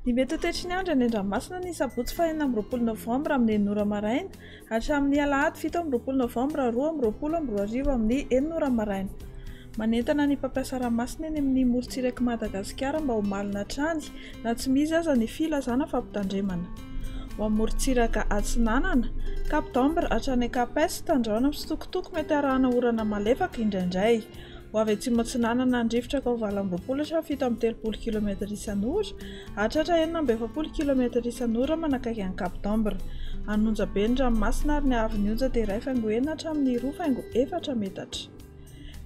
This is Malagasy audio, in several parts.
Ny mety toetry ny andro any Andranomasina ny sabotsy 4 Novambra amin'ny 9 maraina hatramin'ny alahady 7 Novambra 2020 amin'ny 9 maraina. Manentana ny mpampiasa ranomasina eny amin'ny morontsirak'i Madagasikara mba ho malina hatrany na tsy misy aza ny filazana fampitandremana. Ho amin'ny morontsiraka Atsinanana, Cap d'Ambre hatrany Kapes tandraona amin'ny sitokotoko mety arahana orana malefaka indraindray. Ho avy atsimo Atsinanana andrifotra ka ho 730 km isan'ora, hatratra 40 km isan'ora manakaiky any Cap d'Ambre. Anonja be ny ranomasina ary ny haavy ny onja dia 1.1 hatramin'ny 2.4 metatra.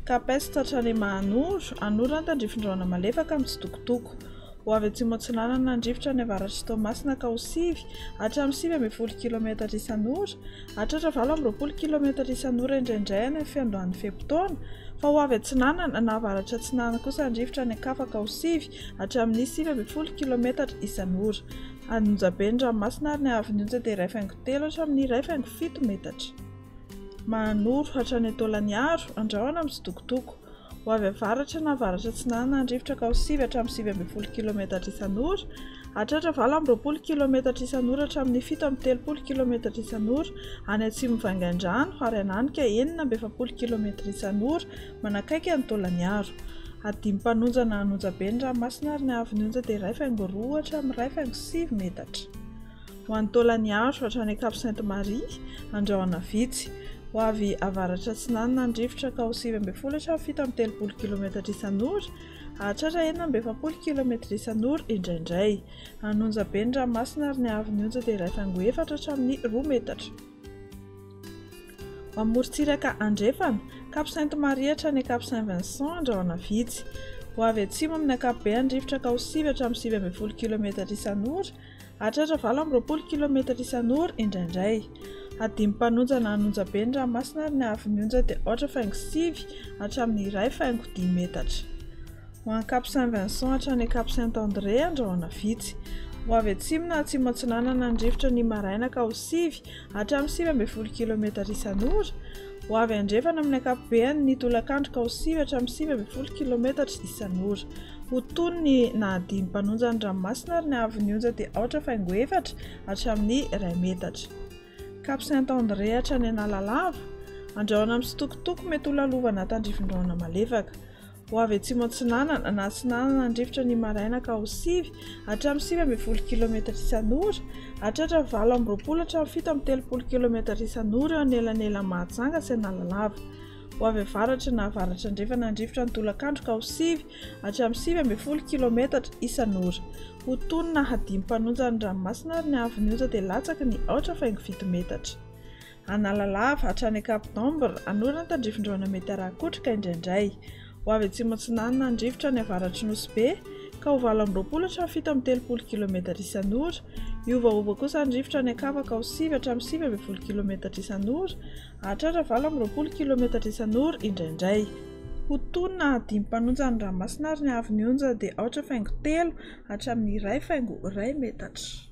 Kapes hatrany Mahanoro, anorana tandrifin-drona malefaka amin'ny sitokotoko. Ho avy atsimo Atsinanana andrifotra ny avaratry Toamasina ka ho 7 hatramin'ny 9 km isan'ora, hatratra 20 km isan'ora indraindray any fiandohan'ny feam-potoana. Fa ho avy Atsinanana na avaratra Atsinanana kosa andrifotra ny Akafa ka ho 7 hatramin'ny 9 km isan'ora. Anonja be ny ranomasina ary ny haavy ny onja dia 2.3 hatramin'ny 2.7 metatra. Mahanoro hatrany Taolagnaro andrahoana amin'ny sitokotoko. Ho avy avaratra na avaratra Atsinanana andrifotra ka ho 7 hatramin'ny 9 km isan'ora, hatratra 20 km isan'ora hatramin'ny 7 km isan'ora any atsimo Vaingandrano ary ananika 9 km isan'ora manakaiky any Taolagnaro. Adimy mpanonja na anonja be ny ranomasina ary ny haavy ny onja dia 2.2 hatramin'ny 2.7 metatra. Ho any Taolagnaro hatrany Cap Sainte-Marie andrahoana vitsy. Ho avy avaratra Atsinanana andrifotra ka ho 7 km isan'ora, hatratra 9 km isan'ora indraindray. Anonja be ny ranomasina ary ny haavy ny onja dia 2.4 hatramin'ny 2 metatra. Ho amin'ny morontsiraka Andrefana, Cap Sainte-Marie hatrany Cap Saint-Vincent andrahoana vitsy. Ho avy atsimo amin'ny ankapobeny andrifotra ka ho 7 hatramin'ny 7 km isan'ora, hatratra 20 km isan'ora indraindray. Adimy mpanonja na anonja be ny ranomasina ary ny haavy ny onja dia 8.7 hatramin'ny 2.10 metatra. Ho any Cap Saint-Vincent hatrany Cap Saint-André andrahoana vitsy. Ho avy atsimo na atsimo Atsinanana andrifotra ny maraina ka ho 7 hatramin'ny 9 km isan'ora. Ho avy andrefana amin'ny ankapobeny ny tolakandro ka ho 7 hatramin'ny 9 km isan'ora. Ho tony na adimy mpanonja ny ranomasina ary ny haavy ny onja dia 8.4 hatramin'ny 1 metatra. Cap Saint-André hatrany Analalava andrahoana amin'ny sitokotoko mety ho lalovana tandrifin-drona malefaka. Ho avy atsimo Atsinanana na Atsinanana andrifotra ny maraina ka ho 7 hatramin'ny 9 km isan'ora, hatratra 20 hatramin'ny 17 km isan'ora eo anelanela Mahajanga sy Analalava. Ho avy avaratra na avaratra andrefana andrifotra ny tolakandro ka ho 7 hatramin'ny 9 km isan'ora. Ho tony na adimy mpanonja ny ranomasina ary ny haavy ny onja dia latsaky ny 8.7 metatra. Analalava hatrany Cap d'Ambre anorana tandrifin-drona mety arakotrika indraindray. Ho avy atsimo Atsinanana andrifotra ny avaratry Nosy ka ho 20 hatramin'ny 17 km isan'ora. Iovaova kosa andrifotra ny Akafa ka ho 7 hatramin'ny 9 km isan'ora, hatratra 20 km isan'ora indraindray. Ho tony na adimy mpanonja ny ranomasina ary ny haavy ny onja dia 8.3 hatramin'ny 2.1 metatra.